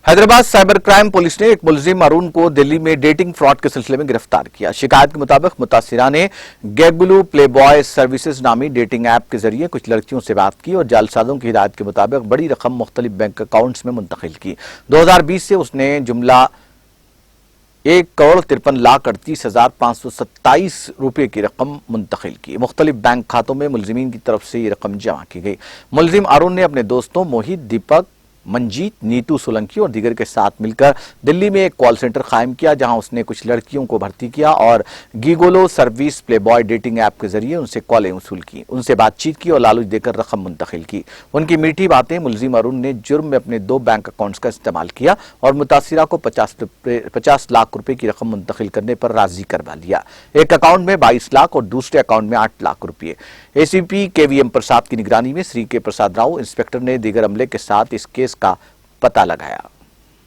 Hyderabad cyber crime police نے ایک ملزم ارون کو دلی میں ڈیٹنگ فراڈ کے سلسلے میں گرفتار کیا۔ شکایت کے مطابق متاثرہ نے گیگلو پلے بوائے سروسز نامی ڈیٹنگ ایپ کے ذریعے کچھ لڑکیوں سے بات کی اور جعلسازوں کی ہدایت کے مطابق بڑی رقم مختلف بینک اکاؤنٹس میں منتقل کی۔ 2020 سے اس نے جملہ 1,53,38,527 روپے کی رقم منتقل کی۔ مختلف بینک کھاتوں میں ملزمین کی طرف سے یہ رقم جمع کی گئی۔ ملزم ارون نے اپنے دوستوں موہت، دیپک، منجیت، نیتو سولنکی اور دیگر کے ساتھ مل کر دلی میں ایک کال سینٹر قائم کیا، جہاں اس نے کچھ لڑکیوں کو بھرتی کیا اور گیگولو سروس پلے بوائے ڈیٹنگ ایپ کے ذریعے ان سے کالیں وصول کی، ان سے بات چیت کی اور لالچ دے کر رقم منتقل کی۔ ان کی میٹھی باتیں ملزم ارون نے جرم میں اپنے 2 بینک اکاؤنٹس کا استعمال کیا اور متاثرہ کو 50 لاکھ روپے کی رقم منتقل کرنے پر راضی کروا لیا۔ ایک اکاؤنٹ میں 22 لاکھ اور دوسرے اکاؤنٹ میں 8 لاکھ روپے۔ اے سی پی کے وی ایم پرساد کی نگرانی میں سری کے پرساد راؤ انسپکٹر نے دیگر عملے کے ساتھ اس کیس کا پتہ لگایا۔